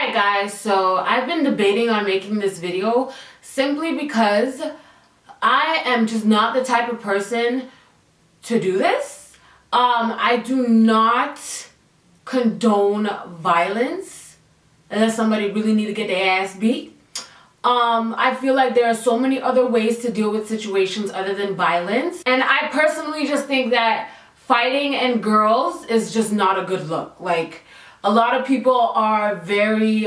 Alright guys, so I've been debating on making this video simply because I am just not the type of person to do this. I do not condone violence unless somebody really need to get their ass beat. I feel like there are so many other ways to deal with situations other than violence. And I personally just think that fighting and girls is just not a good look. Like, a lot of people are very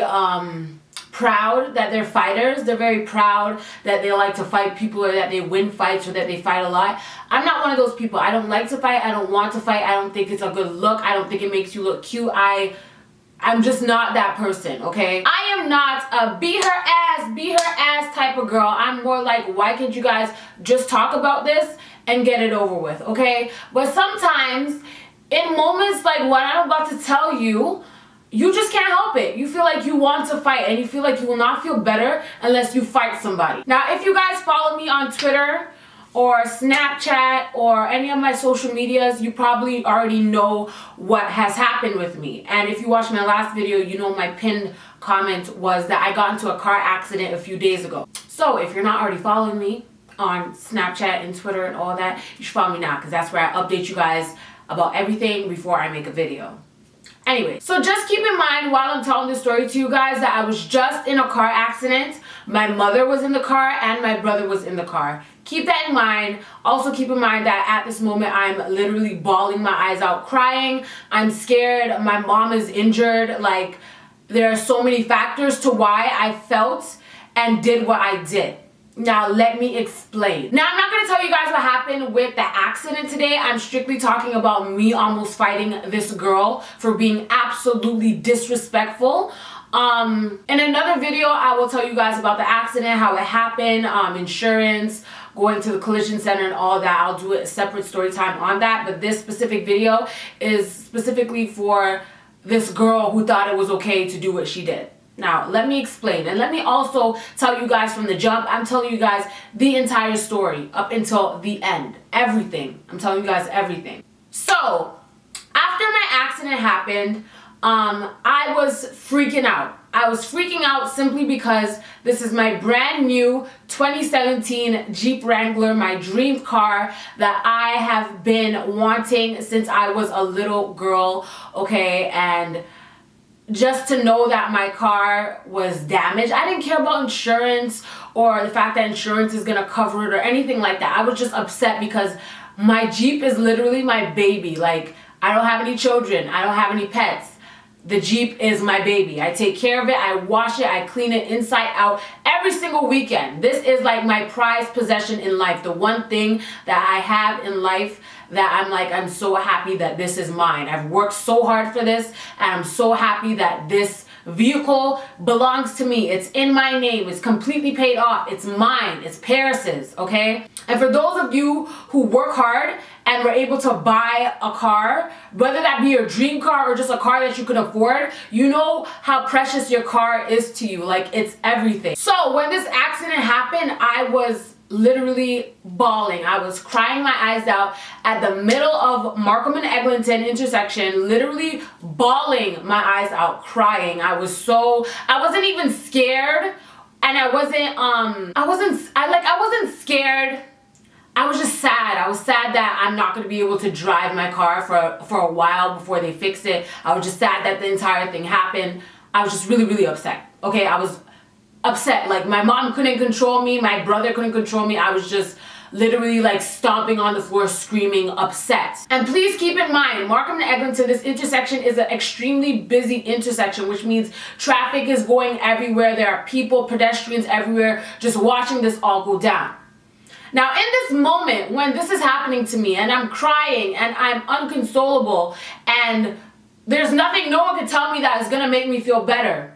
proud that they're fighters. They're very proud that they like to fight people or that they win fights or that they fight a lot. I'm not one of those people. I don't like to fight. I don't want to fight. I don't think it's a good look. I don't think it makes you look cute. I'm just not that person, okay? I am not a beat her ass type of girl. I'm more like, why can't you guys just talk about this and get it over with, okay? But sometimes, in moments like what I'm about to tell you, you just can't help it. You feel like you want to fight and you feel like you will not feel better unless you fight somebody. Now, if you guys follow me on Twitter or Snapchat or any of my social medias, you probably already know what has happened with me. And if you watched my last video, you know my pinned comment was that I got into a car accident a few days ago. So if you're not already following me on Snapchat and Twitter and all that, you should follow me now, because that's where I update you guys about everything before I make a video. Anyway, so just keep in mind while I'm telling this story to you guys that I was just in a car accident. My mother was in the car and my brother was in the car. Keep that in mind. Also keep in mind that at this moment I'm literally bawling my eyes out, crying. I'm scared. My mom is injured. Like, there are so many factors to why I felt and did what I did. Now, let me explain. Now, I'm not going to tell you guys what happened with the accident today. I'm strictly talking about me almost fighting this girl for being absolutely disrespectful. In another video, I will tell you guys about the accident, how it happened, insurance, going to the collision center and all that. I'll do a separate story time on that. But this specific video is specifically for this girl who thought it was okay to do what she did. Now, let me explain, and let me also tell you guys from the jump, I'm telling you guys the entire story up until the end. Everything. I'm telling you guys everything. So, after my accident happened, I was freaking out. I was freaking out simply because this is my brand new 2017 Jeep Wrangler, my dream car that I have been wanting since I was a little girl, okay, and just to know that my car was damaged. I didn't care about insurance or the fact that insurance is gonna cover it or anything like that. I was just upset because my Jeep is literally my baby. Like, I don't have any children. I don't have any pets. The Jeep is my baby. I take care of it. I wash it. I clean it inside out every single weekend. This is like my prized possession in life. The one thing that I have in life that I'm like, I'm so happy that this is mine. I've worked so hard for this, and I'm so happy that this vehicle belongs to me. It's in my name. It's completely paid off. It's mine. It's Paris's, okay? And for those of you who work hard and were able to buy a car, whether that be your dream car or just a car that you can afford, you know how precious your car is to you. Like, it's everything. So when this accident happened, I was literally bawling. I was crying my eyes out at the middle of Markham and Eglinton intersection, literally bawling my eyes out, crying. I wasn't even scared, and I wasn't scared. I was just sad. I was sad that I'm not going to be able to drive my car for a while before they fix it. I was just sad that the entire thing happened. I was just really, really upset. Okay, I was upset. Like, my mom couldn't control me. My brother couldn't control me. I was just literally like stomping on the floor, screaming, upset. And please keep in mind, Markham and Eglinton, this intersection is an extremely busy intersection, which means traffic is going everywhere. There are people, pedestrians everywhere, just watching this all go down. Now, in this moment when this is happening to me and I'm crying and I'm unconsolable and there's nothing no one can tell me that is going to make me feel better,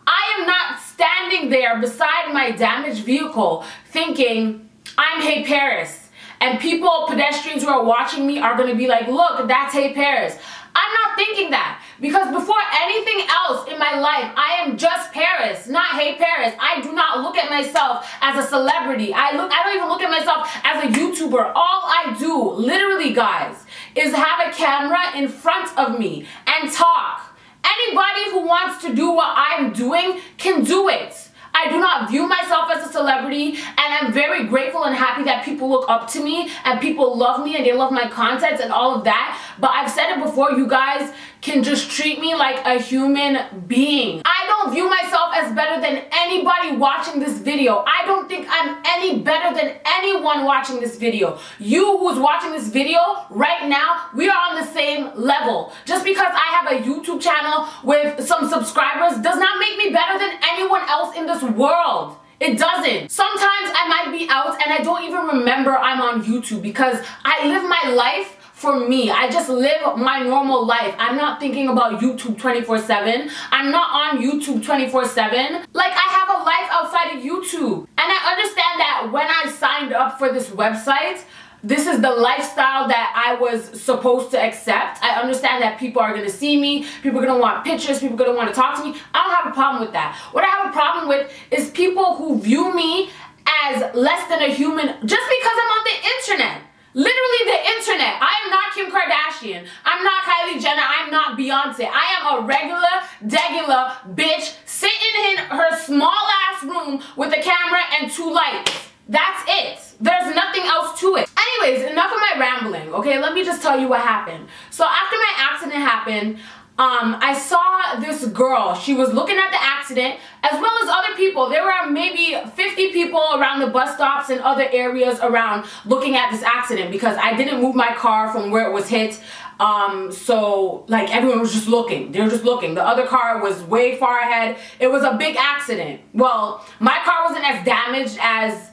I am not standing there beside my damaged vehicle thinking, I'm HeyParis, and people, pedestrians who are watching me are going to be like, look, that's HeyParis. I'm not thinking that, because before anything else in my life, I am just Paris, not HeyParis. I do not look at myself as a celebrity. I don't even look at myself as a YouTuber. All I do, literally guys, is have a camera in front of me and talk Anybody who wants to do what I'm doing can do it. I do not view myself as a celebrity, and I'm very grateful and happy that people look up to me and people love me and they love my content and all of that. But I've said it before, you guys can just treat me like a human being. I don't view myself as better than anybody watching this video. I don't think I'm any better than anyone watching this video. You who's watching this video right now, we are on the same level. Just because I have a YouTube channel with some subscribers does not make me better than anyone else in this world. It doesn't. Sometimes I might be out and I don't even remember I'm on YouTube because I live my life for me. I just live my normal life. I'm not thinking about YouTube 24/7. I'm not on YouTube 24/7. Like, I have a life outside of YouTube. And I understand that when I signed up for this website, this is the lifestyle that I was supposed to accept. I understand that people are gonna see me, people are gonna want pictures, people are gonna want to talk to me. I don't have a problem with that. What I have a problem with is people who view me as less than a human just because I'm on the internet. Literally the internet. I am not Kim Kardashian. I'm not Kylie Jenner. I'm not Beyonce. I am a degular bitch sitting in her small ass room with a camera and 2 lights. That's it. There's nothing else to it. Anyways, enough of my rambling, okay? Let me just tell you what happened. So after my accident happened, I saw this girl. She was looking at the accident as well as other people. There were maybe 50 people around the bus stops and other areas around looking at this accident because I didn't move my car from where it was hit. So like everyone was just looking. They were just looking. The other car was way far ahead. It was a big accident. Well, my car wasn't as damaged as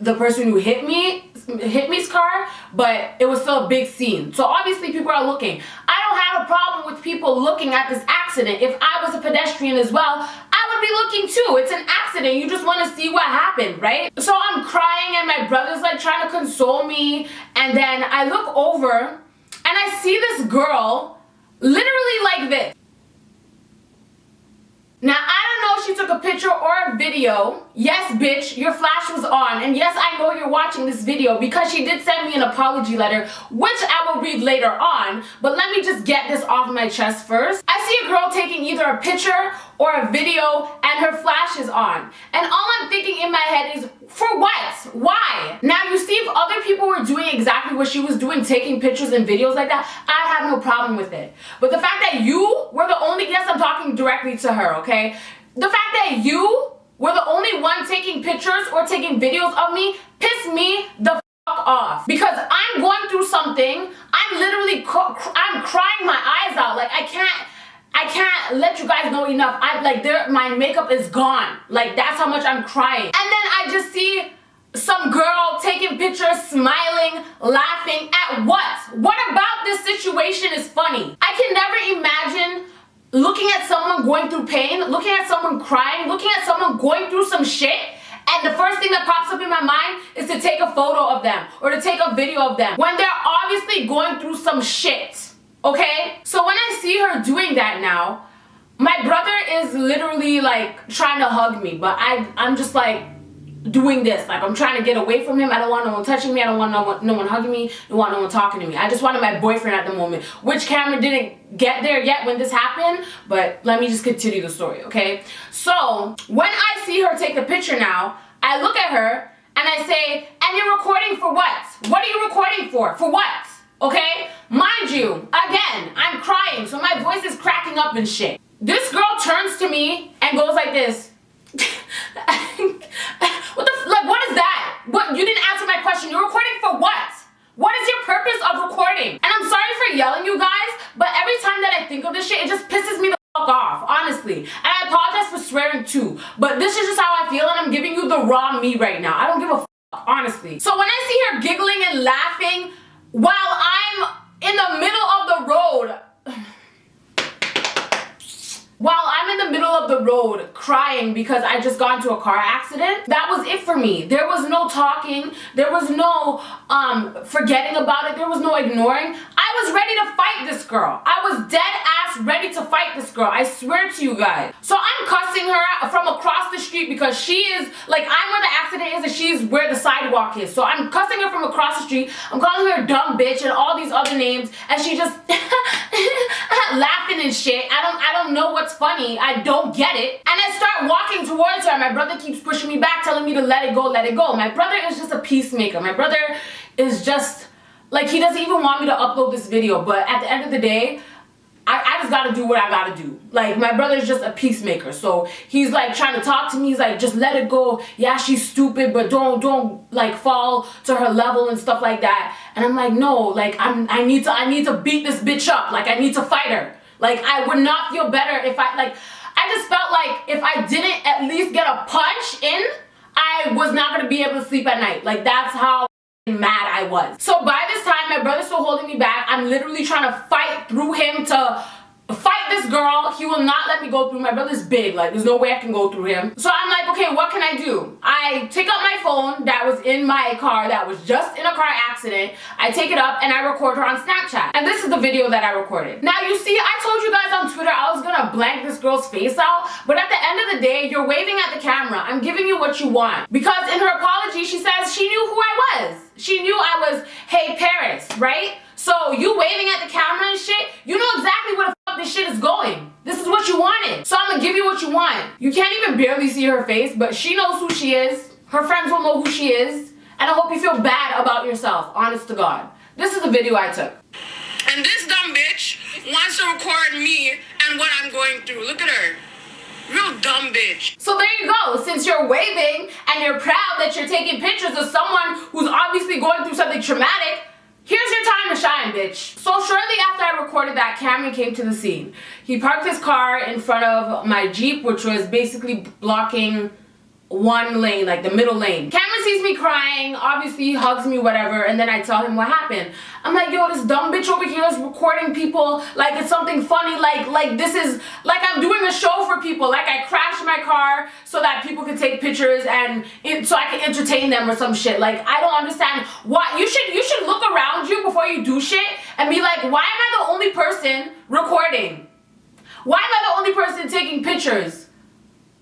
the person who hit me's car, but it was still a big scene. So obviously people are looking. I don't have a problem with people looking at this accident. If I was a pedestrian as well, I would be looking too. It's an accident. You just want to see what happened, right? So I'm crying and my brother's like trying to console me, and then I look over and I see this girl literally like this. Now, I don't know if she took a picture or a video. Yes, bitch, your flash was on. And yes, I know you're watching this video because she did send me an apology letter, which I will read later on. But let me just get this off my chest first. I see a girl taking either a picture or a video and her flash is on. And all I'm thinking in my head is, for what? Why? Now, you see, if other people were doing exactly what she was doing, taking pictures and videos like that, I have no problem with it. But the fact that you were the only, yes, I'm talking directly to her, okay? The fact that you were the only one taking pictures or taking videos of me pissed me the fuck off. Because I'm going through something, I'm literally, I'm crying my eyes out. Like, I can't let you guys know enough. My makeup is gone. Like, that's how much I'm crying. And then I just see some girl taking pictures, smiling, laughing at what? What about this situation is funny? I can never imagine looking at someone going through pain, looking at someone crying, looking at someone going through some shit, and the first thing that pops up in my mind is to take a photo of them or to take a video of them when they're obviously going through some shit. Okay? So when I see her doing that now, my brother is literally like trying to hug me, but I'm just like doing this. Like, I'm trying to get away from him. I don't want no one touching me. I don't want no one hugging me. I don't want no one talking to me. I just wanted my boyfriend at the moment, which camera didn't get there yet when this happened, but let me just continue the story, okay? So when I see her take a picture now, I look at her and I say, and you're recording for what? What are you recording for? For what? Okay? Mind you, again, I'm crying, so my voice is cracking up and shit. This girl turns to me and goes like this. What is that? What? You didn't answer my question. You're recording for what? What is your purpose of recording? And I'm sorry for yelling, you guys, but every time that I think of this shit, it just pisses me the fuck off, honestly. And I apologize for swearing too, but this is just how I feel, and I'm giving you the raw me right now. I don't give a fuck, honestly. So when I see her giggling and laughing while I'm in the middle of the road, crying because I just got into a car accident, that was it for me. There was no talking, there was no forgetting about it, there was no ignoring. I was ready to fight this girl. I was dead ass ready to fight this girl. I swear to you guys. So I'm cussing her from across the street because she is, like, I'm where the accident is and she's where the sidewalk is. So I'm cussing her from across the street. I'm calling her a dumb bitch and all these other names, and she just laughing and shit. I don't know what's funny. I don't get it. And I start walking towards her. My brother keeps pushing me back, telling me to let it go, let it go. My brother is just a peacemaker. My brother is just, like, he doesn't even want me to upload this video. But at the end of the day, I just gotta do what I gotta do. Like, my brother's just a peacemaker. So he's like trying to talk to me. He's like, just let it go. Yeah, she's stupid, but don't like fall to her level and stuff like that. And I'm like, no, like I need to beat this bitch up. Like, I need to fight her. Like, I would not feel better if I just felt like if I didn't at least get a punch in, I was not gonna be able to sleep at night. Like, that's how mad I was. So by this time, my brother's still holding me back. I'm literally trying to fight through him to fight this girl. He will not let me go through. My brother's big, like there's no way I can go through him. So I'm like, okay, what can I do? I take up my phone that was in my car, that was just in a car accident. I take it up and I record her on Snapchat. And this is the video that I recorded. Now you see, I told you guys on Twitter I was gonna blank this girl's face out, but at the end of the day, you're waving at the camera. I'm giving you what you want. Because in her apology, she says she knew who I was. She knew I was HeyParis, right? So you waving at the camera and shit, you know exactly where the fuck this shit is going. This is what you wanted. So I'm gonna give you what you want. You can't even barely see her face, but she knows who she is. Her friends will know who she is. And I hope you feel bad about yourself, honest to God. This is the video I took. And this dumb bitch wants to record me and what I'm going through. Look at her. Real dumb bitch. So there you go. Since you're waving and you're proud that you're taking pictures of someone who's obviously going through something traumatic, here's your time to shine, bitch. So shortly after I recorded that, Cameron came to the scene. He parked his car in front of my Jeep, which was basically blocking one lane, like the middle lane. Cameron sees me crying, obviously he hugs me, whatever, and then I tell him what happened. I'm like, yo, this dumb bitch over here is recording people like it's something funny, like this is, like I'm doing a show for people, like I crashed my car so that people can take pictures and so I can entertain them or some shit. Like, I don't understand why. You should look around you before you do shit and be like, why am I the only person recording? Why am I the only person taking pictures?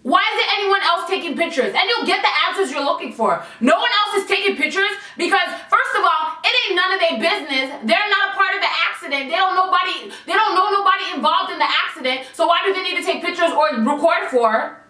Why isn't anyone else taking pictures? And you'll get the answers you're looking for. No one else is taking pictures because, first of all, it ain't none of their business. They're not a part of the accident. They don't know nobody involved in the accident. So why do they need to take pictures or record for?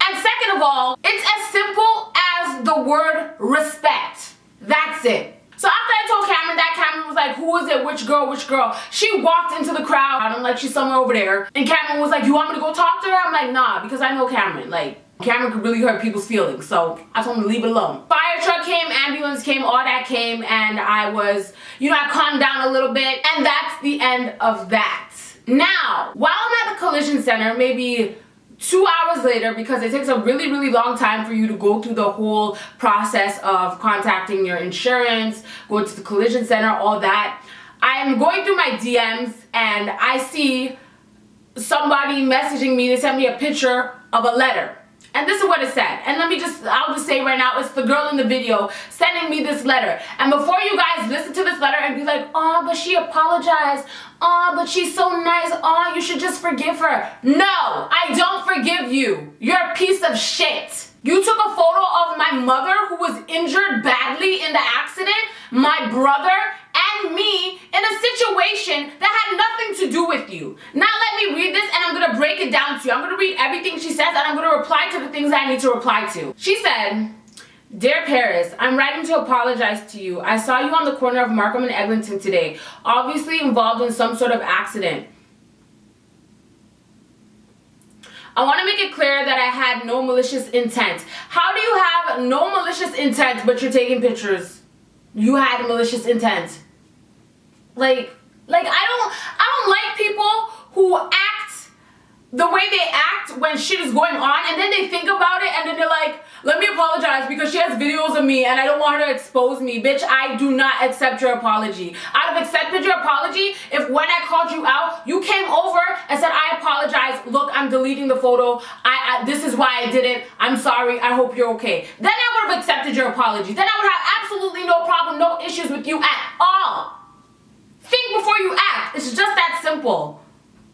And second of all, it's as simple as the word respect. That's it. So after I told Cameron that, Cameron was like, who is it? Which girl? Which girl? She walked into the crowd. I'm like, she's somewhere over there. And Cameron was like, you want me to go talk to her? I'm like, nah, because I know Cameron. Like, Cameron could really hurt people's feelings. So I told him to leave it alone. Fire truck came, ambulance came, all that came. And I was, I calmed down a little bit. And that's the end of that. Now, while I'm at the collision center, maybe 2 hours later, because it takes a really, really long time for you to go through the whole process of contacting your insurance, going to the collision center, all that. I'm going through my DMs and I see somebody messaging me. They sent me a picture of a letter. And this is what it said. And I'll just say right now, it's the girl in the video sending me this letter. And before you guys listen to this letter and be like, oh, but she apologized. Oh, but she's so nice. Oh, you should just forgive her. No, I don't forgive you. You're a piece of shit. You took a photo of my mother who was injured badly in the accident, my brother, and me in a situation that had nothing to do with you. Now let me read this and I'm going to break it down to you. I'm going to read everything she says and I'm going to reply to the things that I need to reply to. She said, Dear Paris, I'm writing to apologize to you. I saw you on the corner of Markham and Eglinton today, obviously involved in some sort of accident. I want to make it clear that I had no malicious intent. How do you have no malicious intent but you're taking pictures? You had malicious intent. Like I don't like people who act the way they act when shit is going on and then they think about it and then they're like, let me apologize because she has videos of me and I don't want her to expose me. Bitch, I do not accept your apology. I'd have accepted your apology if when I called you out, you came over and said, I apologize. Look, I'm deleting the photo. This is why I did it. I'm sorry. I hope you're okay. Then I would have accepted your apology. Then I would have absolutely no problem, no issues with you at all. Think before you act. It's just that simple.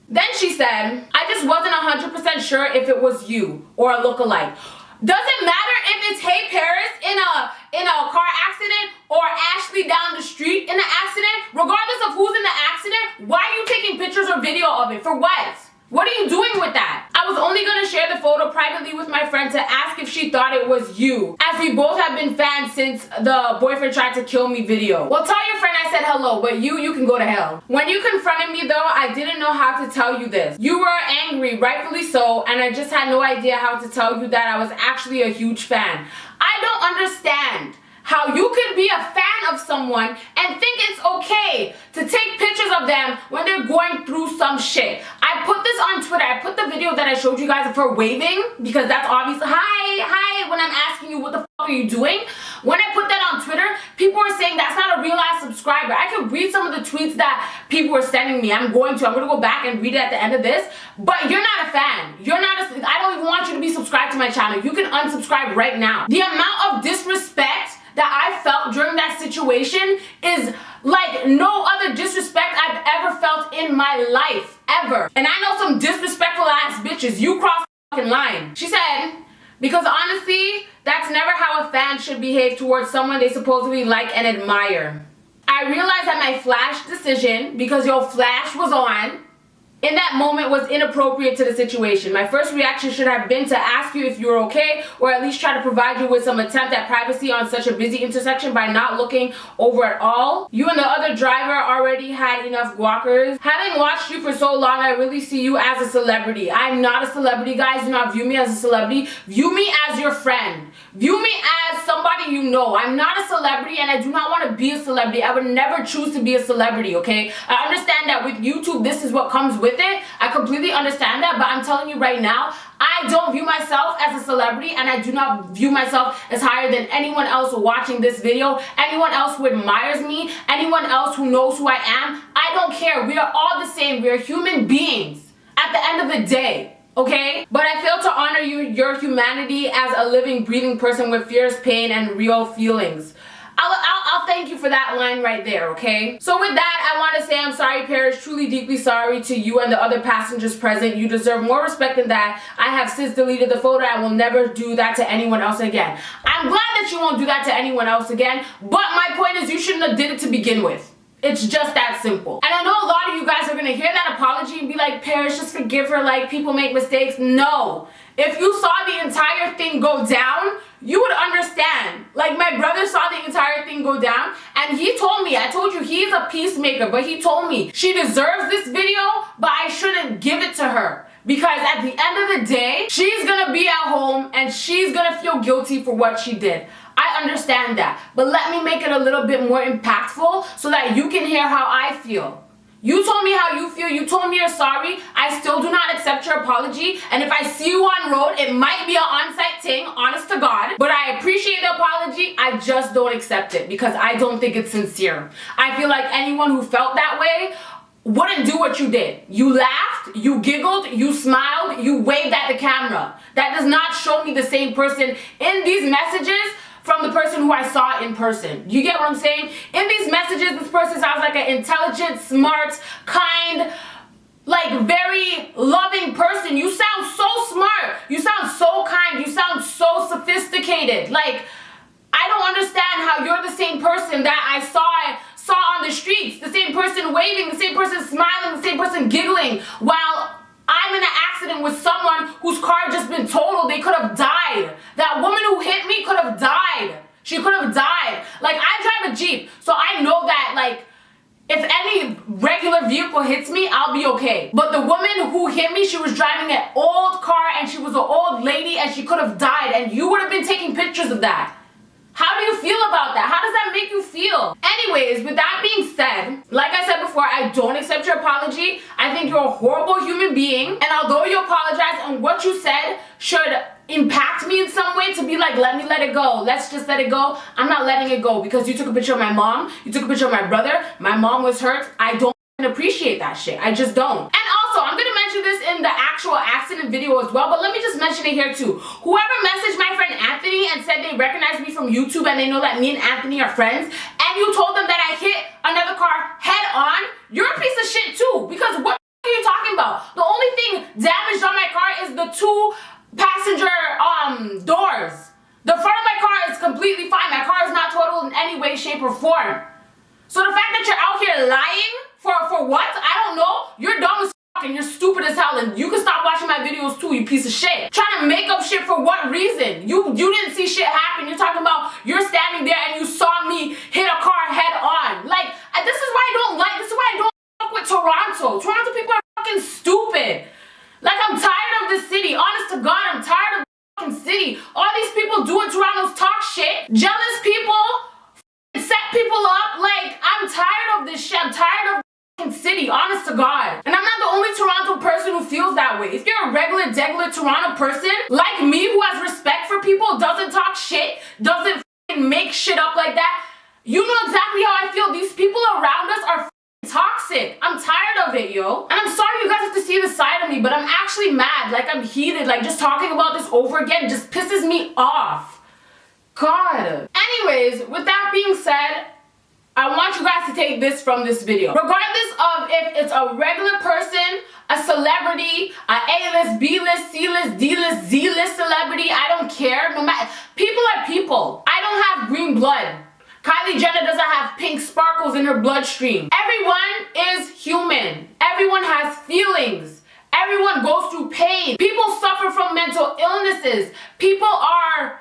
Then she said, I just wasn't 100% sure if it was you or a lookalike. Doesn't matter if it's HeyParis in a car accident or Ashley down the street in an accident, regardless of who's in the accident, why are you taking pictures or video of it? For what? What are you doing with that? I was only going to share the photo privately with my friend to ask if she thought it was you, as we both have been fans since the boyfriend tried to kill me video. Well, tell your friend I said hello, but you can go to hell. When you confronted me though, I didn't know how to tell you this. You were angry, rightfully so, and I just had no idea how to tell you that I was actually a huge fan. I don't understand how you could be a fan of someone and think it's okay to take pictures of them when they're going through some shit. I put this on Twitter. I put the video that I showed you guys of her waving, because that's obvious. Hi, when I'm asking you what the fuck are you doing. When I put that on Twitter, people were saying that's not a real ass subscriber. I could read some of the tweets that people were sending me. I'm going to go back and read it at the end of this. But you're not a fan. I don't even want you to be subscribed to my channel. You can unsubscribe right now. The amount of disrespect that I felt during that situation is like no other disrespect I've ever felt in my life, ever. And I know some disrespectful ass bitches. You crossed the fucking line. She said, because honestly, that's never how a fan should behave towards someone they supposedly like and admire. I realized that my flash decision, because your flash was on, in that moment was inappropriate to the situation. My first reaction should have been to ask you if you were okay, or at least try to provide you with some attempt at privacy on such a busy intersection by not looking over at all. You and the other driver already had enough guackers. Having watched you for so long, I really see you as a celebrity. I'm not a celebrity, guys. Do not view me as a celebrity. View me as your friend. View me as somebody you know. I'm not a celebrity, and I do not want to be a celebrity. I would never choose to be a celebrity, okay? I understand that with YouTube, this is what comes with it. I completely understand that, but I'm telling you right now, I don't view myself as a celebrity, and I do not view myself as higher than anyone else watching this video, anyone else who admires me, anyone else who knows who I am. I don't care. We are all the same. We are human beings at the end of the day. Okay? But I fail to honor your humanity as a living, breathing person with fierce pain and real feelings. I'll thank you for that line right there, okay? So with that, I want to say I'm sorry, Paris. Truly, deeply sorry to you and the other passengers present. You deserve more respect than that. I have since deleted the photo. I will never do that to anyone else again. I'm glad that you won't do that to anyone else again, but my point is you shouldn't have did it to begin with. It's just that simple. And I know a lot of you guys are gonna hear that apology and be like, Paris, just forgive her, like, people make mistakes. No. If you saw the entire thing go down, you would understand. Like, my brother saw the entire thing go down, and he told me, I told you, he's a peacemaker, but he told me she deserves this video, but I shouldn't give it to her. Because at the end of the day, she's gonna be at home and she's gonna feel guilty for what she did. I understand that, but let me make it a little bit more impactful so that you can hear how I feel. You told me how you feel, you told me you're sorry, I still do not accept your apology, and if I see you on road, it might be an on-site thing, honest to God, but I appreciate the apology, I just don't accept it because I don't think it's sincere. I feel like anyone who felt that way wouldn't do what you did. You laughed, you giggled, you smiled, you waved at the camera. That does not show me the same person in these messages from the person who I saw in person. You get what I'm saying? In these messages, this person sounds like an intelligent, smart, kind, like very loving person. You sound so smart. You sound so kind. You sound so sophisticated. Like, I don't understand how you're the same person that I saw on the streets, the same person waving, the same person smiling, the same person giggling, while I'm in an accident with someone whose car had just been totaled. They could have died. That woman who hit me could have died. She could have died. Like, I drive a Jeep, so I know that, like, if any regular vehicle hits me, I'll be okay. But the woman who hit me, she was driving an old car, and she was an old lady, and she could have died, and you would have been taking pictures of that. How do you feel about that? How does that make you feel? Anyways, with that being said, like I said before, I don't accept your apology. I think you're a horrible human being. And although you apologize and what you said should impact me in some way to be like, let me let it go. Let's just let it go. I'm not letting it go because you took a picture of my mom. You took a picture of my brother. My mom was hurt. I don't appreciate that shit. I just don't. And also, I'm gonna mention this in the actual accident video as well, but let me just mention it here too. Whoever messaged my friend Anthony and said they recognize me from YouTube and they know that me and Anthony are friends, and you told them that I hit another car head on, you're a piece of shit too, because what are you talking about? The only thing damaged on my car is the two passenger doors. The front of my car is completely fine. My car is shape, or form. So the fact that you're out here lying for what? I don't know. You're dumb as fuck and you're stupid as hell, and you can stop watching my videos too, you piece of shit. Trying to make up shit for what reason? You didn't see shit happen. You're talking about you're standing there and you saw me hit a car head on. Like, this is why I don't like, this is why I don't fuck with Toronto. Toronto people are fucking stupid. Like, I'm tired of this city. Honest to God, I'm tired of the fucking city. All these people doing Toronto's talk shit. Jealous people set people up. Like, I'm tired of this shit. I'm tired of the fucking city. Honest to God. And I'm not the only Toronto person who feels that way. If you're a regular, degular Toronto person like me who has respect for people, doesn't talk shit, doesn't fucking make shit up like that, you know exactly how I feel. These people around us are toxic. I'm tired of it, yo. And I'm sorry you guys have to see this side of me, but I'm actually mad. Like, I'm heated. Like, just talking about this over again just pisses me off. God. Anyways, with that being said, I want you guys to take this from this video. Regardless of if it's a regular person, a celebrity, a A-list, B-list, C-list, D-list, Z-list celebrity, I don't care. No matter, people are people. I don't have green blood. Kylie Jenner doesn't have pink sparkles in her bloodstream. Everyone is human. Everyone has feelings. Everyone goes through pain. People suffer from mental illnesses. People are,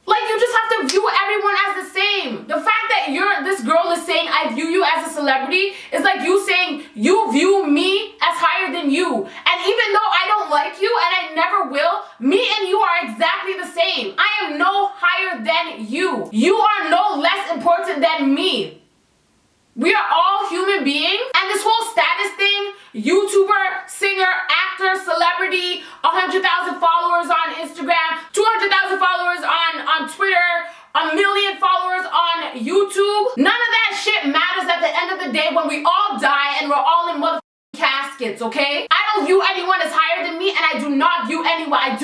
like, you just have to view everyone as the same. The fact that this girl is saying I view you as a celebrity is like you saying you view me as higher than you. And even though I don't like you and I never will, me and you are exactly the same. I am no higher than you. You are no less important than me. We are all human beings, and this whole status thing, YouTuber, singer, actor, celebrity, 100,000 followers on Instagram, 200,000 followers on Twitter, 1 million followers on YouTube, none of that shit matters at the end of the day when we all die and we're all in motherfucking caskets, okay? I don't view anyone as higher than me, and I do not view anyone, I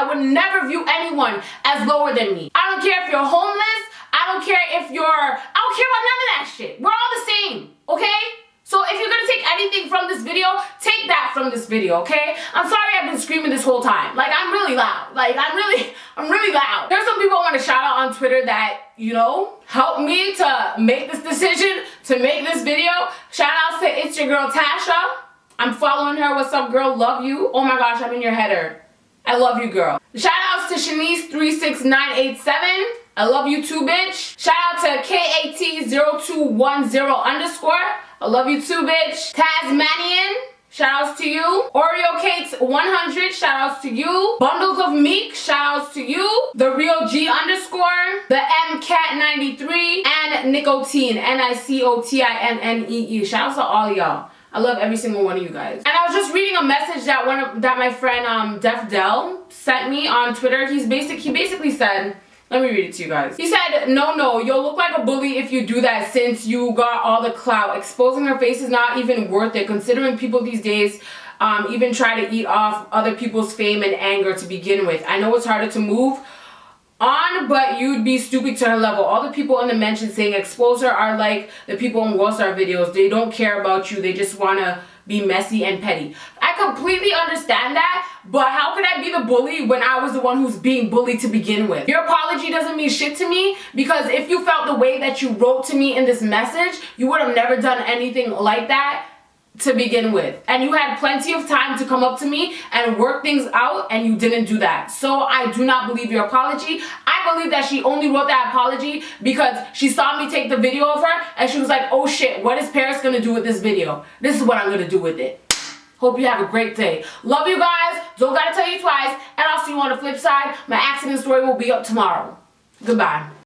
would never view anyone as lower than me. I don't care if you're homeless, I don't care if you're, I don't care about none of that shit. We're all the same, okay? So if you're gonna take anything from this video, take that from this video, okay? I'm sorry I've been screaming this whole time. Like, I'm really loud. Like, I'm really loud. There's some people I want to shout out on Twitter that, you know, helped me to make this decision, to make this video. Shout outs to It's Your Girl Tasha. I'm following her. What's up, girl? Love you. Oh my gosh, I'm in your header. I love you, girl. Shout outs to Shanice36987. I love you too, bitch. Shout out to KAT0210_. I love you too, bitch. Tasmanian, shout outs to you. Oreo Cakes 100, shout outs to you. Bundles of Meek, shout outs to you. The Real G_, the MCat93, and Nicotine, NICOTINNEE. Shout outs to all y'all. I love every single one of you guys. And I was just reading a message that my friend Def Del sent me on Twitter. He basically said, let me read it to you guys. He said, no, you'll look like a bully if you do that since you got all the clout. Exposing her face is not even worth it, considering people these days even try to eat off other people's fame and anger to begin with. I know it's harder to move on, but you'd be stupid to her level. All the people in the mention saying expose her are like the people in World Star videos. They don't care about you. They just want to be messy and petty. I completely understand that, but how could I be the bully when I was the one who's being bullied to begin with? Your apology doesn't mean shit to me, because if you felt the way that you wrote to me in this message, you would have never done anything like that to begin with. And you had plenty of time to come up to me and work things out, and you didn't do that. So I do not believe your apology. I believe that she only wrote that apology because she saw me take the video of her and she was like, oh shit, what is Paris gonna do with this video? This is what I'm gonna do with it. Hope you have a great day. Love you guys. Don't gotta tell you twice. And I'll see you on the flip side. My accident story will be up tomorrow. Goodbye.